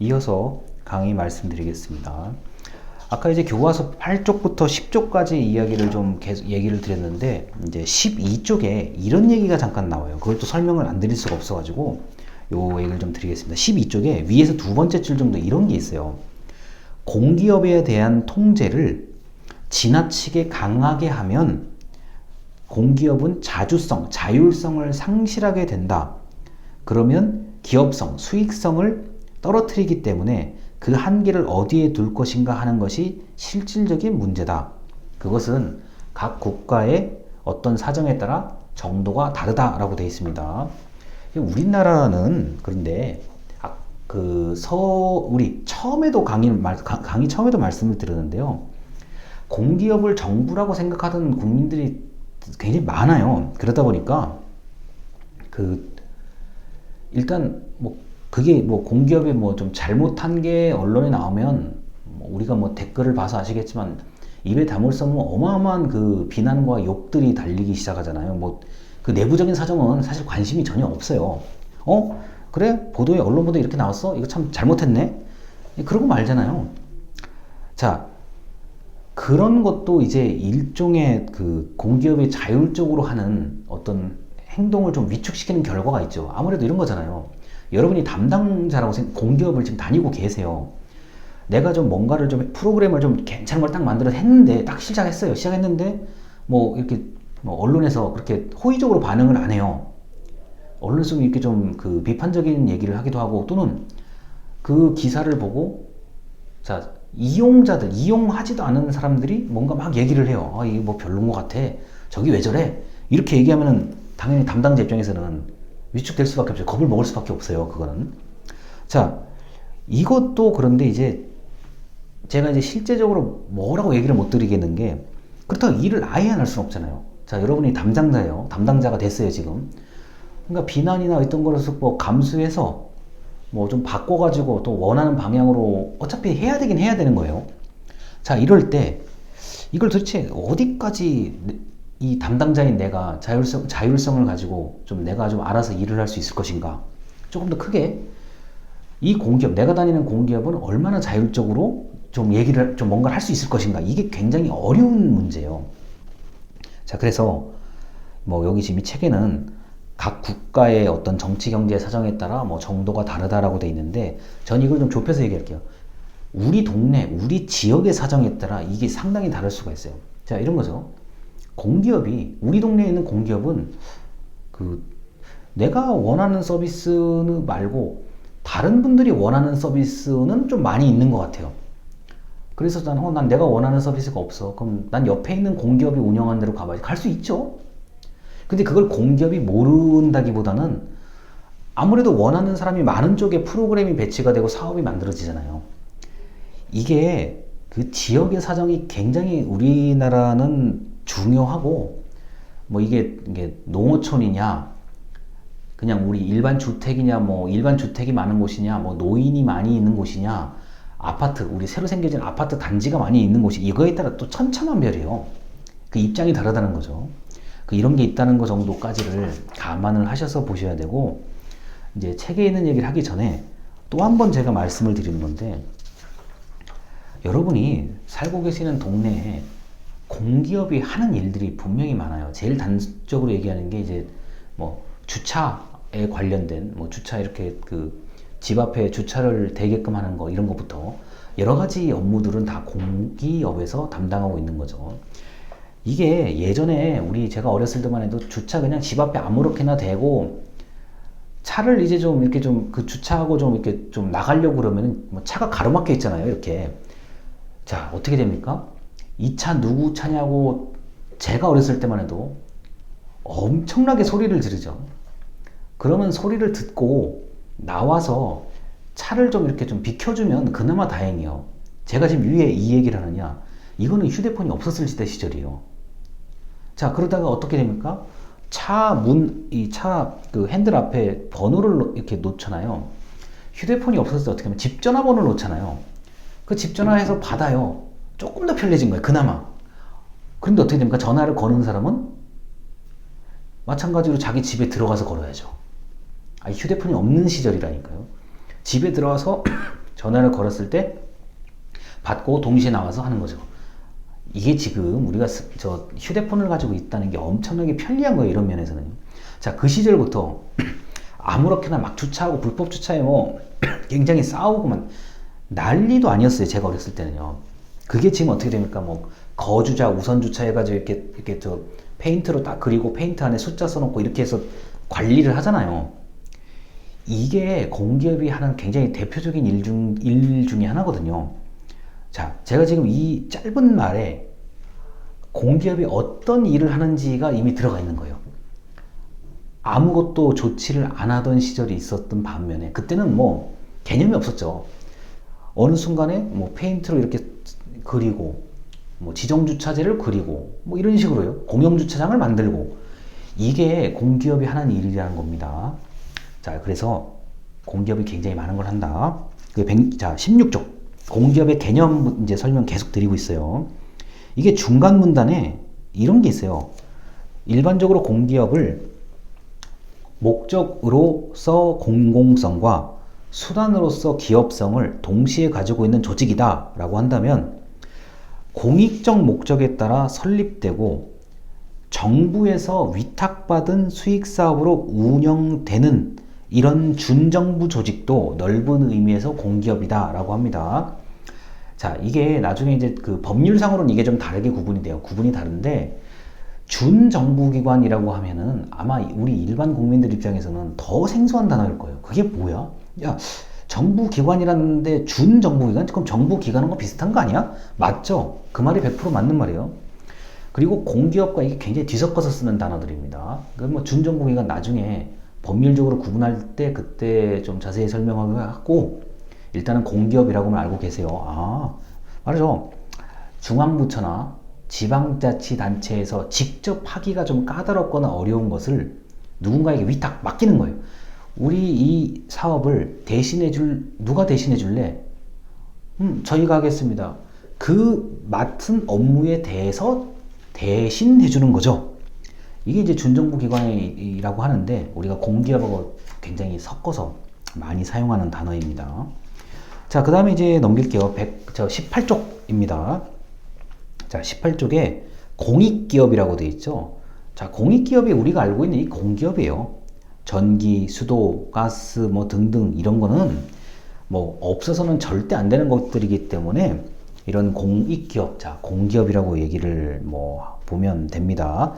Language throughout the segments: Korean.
이어서 강의 말씀드리겠습니다. 아까 이제 교과서 8쪽부터 10쪽까지 이야기를 좀 계속 얘기를 드렸는데, 이제 12쪽에 이런 얘기가 잠깐 나와요. 그걸 또 설명을 안 드릴 수가 없어가지고 요 얘기를 좀 드리겠습니다. 12쪽에 위에서 두 번째 줄 정도 이런 게 있어요. 공기업에 대한 통제를 지나치게 강하게 하면 공기업은 자주성, 자율성을 상실하게 된다. 그러면 기업성, 수익성을 떨어뜨리기 때문에 그 한계를 어디에 둘 것인가 하는 것이 실질적인 문제다. 그것은 각 국가의 어떤 사정에 따라 정도가 다르다라고 되어 있습니다. 우리나라는 그런데 우리 처음에도 강의 처음에도 말씀을 드렸는데요. 공기업을 정부라고 생각하던 국민들이 굉장히 많아요. 그러다 보니까 일단 그게 공기업이 좀 잘못한 게 언론에 나오면 우리가 댓글을 봐서 아시겠지만 입에 담을 수 없는 어마어마한 그 비난과 욕들이 달리기 시작하잖아요. 그 내부적인 사정은 사실 관심이 전혀 없어요. 그래? 언론 보도에 이렇게 나왔어? 이거 참 잘못했네? 그러고 말잖아요. 자, 그런 것도 이제 일종의 그 공기업이 자율적으로 하는 어떤 행동을 좀 위축시키는 결과가 있죠. 아무래도 이런 거잖아요. 여러분이 담당자라고 공기업을 지금 다니고 계세요. 내가 좀 뭔가를 프로그램을 좀 괜찮은 걸 딱 만들어서 했는데, 딱 시작했는데, 이렇게 언론에서 그렇게 호의적으로 반응을 안 해요. 언론에서 이렇게 좀 그 비판적인 얘기를 하기도 하고, 또는 그 기사를 보고, 자, 이용하지도 않은 사람들이 뭔가 막 얘기를 해요. 이거 별론 것 같아. 저기 왜 저래? 이렇게 얘기하면은 당연히 담당자 입장에서는 위축될 수밖에 없어요. 겁을 먹을 수밖에 없어요. 그거는. 자, 이것도 그런데 이제 제가 이제 실제적으로 뭐라고 얘기를 못 드리겠는 게, 그렇다고 일을 아예 안 할 수는 없잖아요. 자, 여러분이 담당자예요. 담당자가 됐어요, 지금. 그러니까 비난이나 어떤 거를 감수해서 좀 바꿔가지고 또 원하는 방향으로 어차피 해야 되긴 해야 되는 거예요. 자, 이럴 때 이걸 도대체 어디까지 이 담당자인 내가 자율성을 가지고 내가 좀 알아서 일을 할 수 있을 것인가. 조금 더 크게 이 공기업, 내가 다니는 공기업은 얼마나 자율적으로 뭔가를 할 수 있을 것인가. 이게 굉장히 어려운 문제예요. 자, 그래서 여기 지금 이 책에는 각 국가의 어떤 정치 경제 사정에 따라 정도가 다르다라고 돼 있는데, 전 이걸 좀 좁혀서 얘기할게요. 우리 동네, 우리 지역의 사정에 따라 이게 상당히 다를 수가 있어요. 자, 이런 거죠. 우리 동네에 있는 공기업은 내가 원하는 서비스는 말고 다른 분들이 원하는 서비스는 좀 많이 있는 것 같아요. 그래서 난 내가 원하는 서비스가 없어. 그럼 난 옆에 있는 공기업이 운영하는 대로 가봐야지. 갈 수 있죠. 근데 그걸 공기업이 모른다기보다는 아무래도 원하는 사람이 많은 쪽에 프로그램이 배치가 되고 사업이 만들어지잖아요. 이게 그 지역의 사정이 굉장히 우리나라는 중요하고, 이게 농어촌이냐, 그냥 우리 일반 주택이냐, 일반 주택이 많은 곳이냐, 노인이 많이 있는 곳이냐, 아파트, 우리 새로 생겨진 아파트 단지가 많이 있는 곳이, 이거에 따라 또 천차만별이에요. 그 입장이 다르다는 거죠. 이런 게 있다는 거 정도까지를 감안을 하셔서 보셔야 되고, 이제 책에 있는 얘기를 하기 전에 또 한 번 제가 말씀을 드리는 건데, 여러분이 살고 계시는 동네에 공기업이 하는 일들이 분명히 많아요. 제일 단적으로 얘기하는 게 이제 주차에 관련된 주차 이렇게 집 앞에 주차를 되게끔 하는 거, 이런 것부터 여러 가지 업무들은 다 공기업에서 담당하고 있는 거죠. 이게 예전에 제가 어렸을 때만 해도 주차 그냥 집 앞에 아무렇게나 대고, 차를 이제 주차하고 이렇게 나가려고 그러면은 차가 가로막혀 있잖아요, 이렇게. 자, 어떻게 됩니까? 이 차 누구 차냐고 제가 어렸을 때만 해도 엄청나게 소리를 지르죠. 그러면 소리를 듣고 나와서 차를 이렇게 비켜주면 그나마 다행이에요. 제가 지금 위에 이 얘기를 하느냐, 이거는 휴대폰이 없었을 시절이에요. 자, 그러다가 어떻게 됩니까? 핸들 앞에 번호를 이렇게 놓잖아요. 휴대폰이 없었을 때 어떻게 하면 집 전화번호를 놓잖아요. 그 집 전화해서 받아요. 조금 더 편리해진 거예요, 그나마. 그런데 어떻게 됩니까? 전화를 거는 사람은 마찬가지로 자기 집에 들어가서 걸어야죠. 휴대폰이 없는 시절이라니까요. 집에 들어와서 전화를 걸었을 때 받고 동시에 나와서 하는 거죠. 이게 지금 우리가 저 휴대폰을 가지고 있다는 게 엄청나게 편리한 거예요. 이런 면에서는. 자, 그 시절부터 아무렇게나 막 주차하고 불법 주차에 뭐 굉장히 싸우고 막 난리도 아니었어요. 제가 어렸을 때는요. 그게 지금 어떻게 됩니까? 뭐 거주자 우선 주차 해가지고 이렇게 저 페인트로 딱 그리고 페인트 안에 숫자 써놓고 이렇게 해서 관리를 하잖아요. 이게 공기업이 하는 굉장히 대표적인 일 중에 하나거든요. 자, 제가 지금 이 짧은 말에 공기업이 어떤 일을 하는지가 이미 들어가 있는 거예요. 아무것도 조치를 안 하던 시절이 있었던 반면에 그때는 뭐 개념이 없었죠. 어느 순간에 뭐 페인트로 이렇게 그리고 뭐 지정 주차제를 그리고 뭐 이런 식으로요. 공영 주차장을 만들고 이게 공기업이 하는 일이라는 겁니다. 자, 그래서 공기업이 굉장히 많은 걸 한다. 자, 16쪽 공기업의 개념 이제 설명 계속 드리고 있어요. 이게 중간 문단에 이런 게 있어요. 일반적으로 공기업을 목적으로서 공공성과 수단으로서 기업성을 동시에 가지고 있는 조직이다 라고 한다면 공익적 목적에 따라 설립되고 정부에서 위탁받은 수익사업으로 운영되는 이런 준정부 조직도 넓은 의미에서 공기업이다 라고 합니다. 자, 이게 나중에 이제 그 법률상으로는 이게 좀 다르게 구분이 돼요. 구분이 다른데 준정부기관이라고 하면은 아마 우리 일반 국민들 입장에서는 더 생소한 단어일 거예요. 그게 뭐야? 야, 정부기관이라는데 준정부기관? 그럼 정부기관과 비슷한 거 아니야? 맞죠? 그 말이 100% 맞는 말이에요. 그리고 공기업과 이게 굉장히 뒤섞어서 쓰는 단어들입니다. 뭐 준정부기관 나중에 법률적으로 구분할 때 그때 좀 자세히 설명하고 일단은 공기업이라고만 알고 계세요. 아, 말이죠. 중앙부처나 지방자치단체에서 직접 하기가 좀 까다롭거나 어려운 것을 누군가에게 위탁 맡기는 거예요. 우리 이 사업을 누가 대신해 줄래? 저희가 하겠습니다. 그 맡은 업무에 대해서 대신해 주는 거죠. 이게 이제 준정부 기관이라고 하는데 우리가 공기업하고 굉장히 섞어서 많이 사용하는 단어입니다. 자, 그 다음에 이제 넘길게요. 18쪽입니다. 자, 18쪽에 공익기업이라고 되어 있죠. 자, 공익기업이 우리가 알고 있는 이 공기업이에요. 전기, 수도, 가스 뭐 등등 이런 거는 뭐 없어서는 절대 안 되는 것들이기 때문에 이런 공익기업, 자, 공기업이라고 얘기를 뭐 보면 됩니다.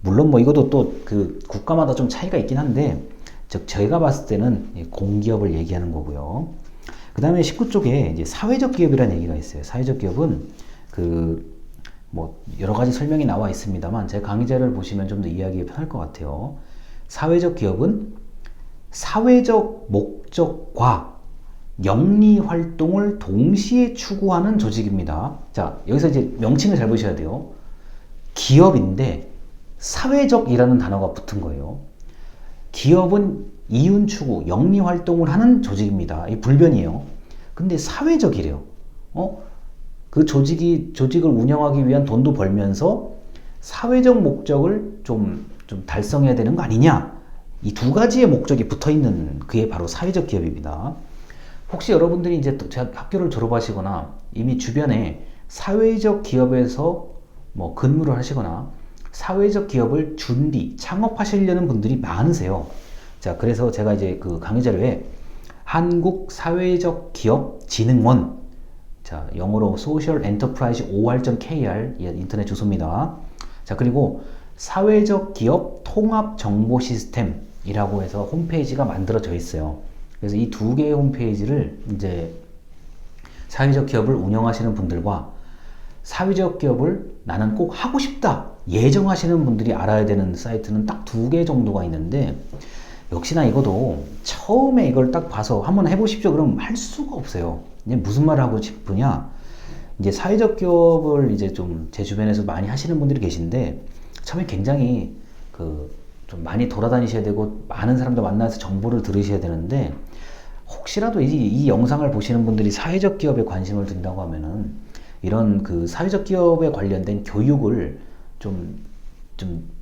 물론 뭐 이것도 또 그 국가마다 좀 차이가 있긴 한데 즉 저희가 봤을 때는 공기업을 얘기하는 거고요. 그 다음에 19쪽에 이제 사회적 기업이라는 얘기가 있어요. 사회적 기업은 그 뭐 여러 가지 설명이 나와 있습니다만 제 강의자를 보시면 좀 더 이해하기 편할 것 같아요. 사회적 기업은 사회적 목적과 영리 활동을 동시에 추구하는 조직입니다. 자, 여기서 이제 명칭을 잘 보셔야 돼요. 기업인데 사회적이라는 단어가 붙은 거예요. 기업은 이윤 추구, 영리 활동을 하는 조직입니다. 이 불변이에요. 근데 사회적이래요. 그 조직을 운영하기 위한 돈도 벌면서 사회적 목적을 좀 달성해야 되는 거 아니냐? 이 두 가지의 목적이 붙어 있는 그게 바로 사회적 기업입니다. 혹시 여러분들이 이제 또 학교를 졸업하시거나 이미 주변에 사회적 기업에서 뭐 근무를 하시거나 사회적 기업을 창업하시려는 분들이 많으세요. 자, 그래서 제가 이제 그 강의 자료에 한국사회적기업진흥원, 자, 영어로 Social Enterprise OR.kr 인터넷 주소입니다. 자, 그리고 사회적 기업 통합 정보 시스템이라고 해서 홈페이지가 만들어져 있어요. 그래서 이 두 개의 홈페이지를 이제 사회적 기업을 운영하시는 분들과 사회적 기업을 나는 꼭 하고 싶다 예정하시는 분들이 알아야 되는 사이트는 딱 두 개 정도가 있는데 역시나 이것도 처음에 이걸 딱 봐서 한번 해보십시오 그러면 할 수가 없어요. 이제 무슨 말을 하고 싶으냐, 이제 사회적 기업을 이제 좀 제 주변에서 많이 하시는 분들이 계신데 처음에 굉장히 좀 많이 돌아다니셔야 되고 많은 사람들 만나서 정보를 들으셔야 되는데 혹시라도 이 영상을 보시는 분들이 사회적 기업에 관심을 둔다고 하면은 이런 그 사회적 기업에 관련된 교육을 좀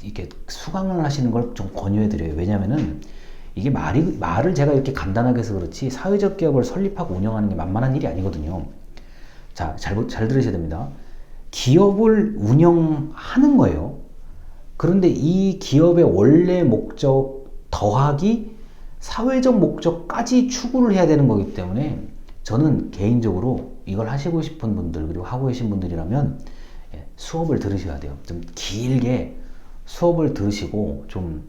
이렇게 수강을 하시는 걸 좀 권유해 드려요. 왜냐면은 이게 말을 제가 이렇게 간단하게 해서 그렇지 사회적 기업을 설립하고 운영하는 게 만만한 일이 아니거든요. 자, 잘 들으셔야 됩니다. 기업을 운영하는 거예요. 그런데 이 기업의 원래 목적 더하기 사회적 목적까지 추구를 해야 되는 거기 때문에 저는 개인적으로 이걸 하시고 싶은 분들 그리고 하고 계신 분들이라면 수업을 들으셔야 돼요. 좀 길게 수업을 들으시고 좀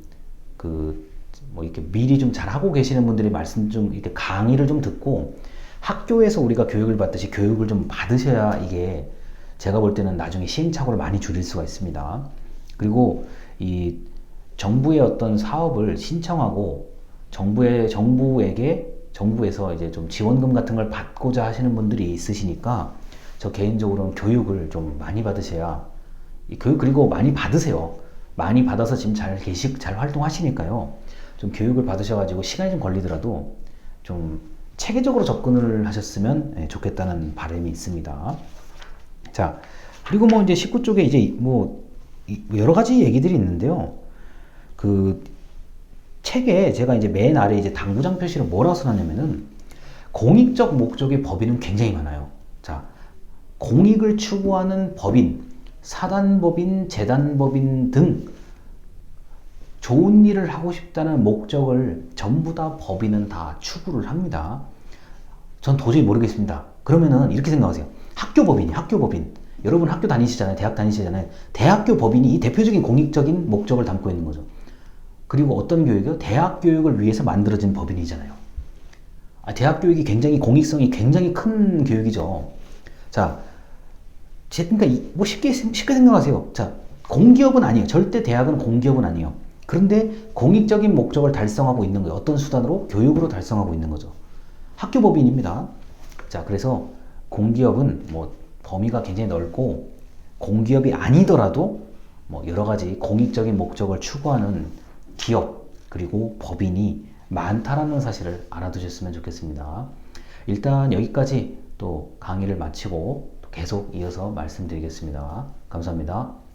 뭐 이렇게 미리 좀 잘하고 계시는 분들이 말씀 좀 이렇게 강의를 좀 듣고 학교에서 우리가 교육을 받듯이 교육을 좀 받으셔야 이게 제가 볼 때는 나중에 시행착오를 많이 줄일 수가 있습니다. 그리고 이 정부의 어떤 사업을 신청하고 정부에서 이제 좀 지원금 같은 걸 받고자 하시는 분들이 있으시니까 저 개인적으로는 교육을 좀 많이 받으셔야 이 교육 그리고 많이 받으세요. 많이 받아서 지금 잘 활동하시니까요. 좀 교육을 받으셔가지고 시간이 좀 걸리더라도 좀 체계적으로 접근을 하셨으면 좋겠다는 바람이 있습니다. 자, 그리고 뭐 이제 19쪽에 이제 뭐 여러 가지 얘기들이 있는데요. 그 책에 제가 이제 맨 아래 이제 당구장 표시를 뭐라고 써놨냐면은 공익적 목적의 법인은 굉장히 많아요. 자, 공익을 추구하는 법인, 사단법인, 재단법인 등 좋은 일을 하고 싶다는 목적을 전부 다 법인은 다 추구를 합니다. 전 도저히 모르겠습니다. 그러면은 이렇게 생각하세요. 학교 법인. 여러분 학교 다니시잖아요. 대학 다니시잖아요. 대학교 법인이 이 대표적인 공익적인 목적을 담고 있는 거죠. 그리고 어떤 교육이요? 대학 교육을 위해서 만들어진 법인이잖아요. 대학 교육이 굉장히 공익성이 굉장히 큰 교육이죠. 자, 그러니까 뭐 쉽게 생각하세요. 자, 공기업은 아니에요. 절대 대학은 공기업은 아니에요. 그런데 공익적인 목적을 달성하고 있는 거예요. 어떤 수단으로? 교육으로 달성하고 있는 거죠. 학교 법인입니다. 자, 그래서 공기업은 뭐 범위가 굉장히 넓고 공기업이 아니더라도 뭐 여러 가지 공익적인 목적을 추구하는 기업 그리고 법인이 많다라는 사실을 알아두셨으면 좋겠습니다. 일단 여기까지 또 강의를 마치고 계속 이어서 말씀드리겠습니다. 감사합니다.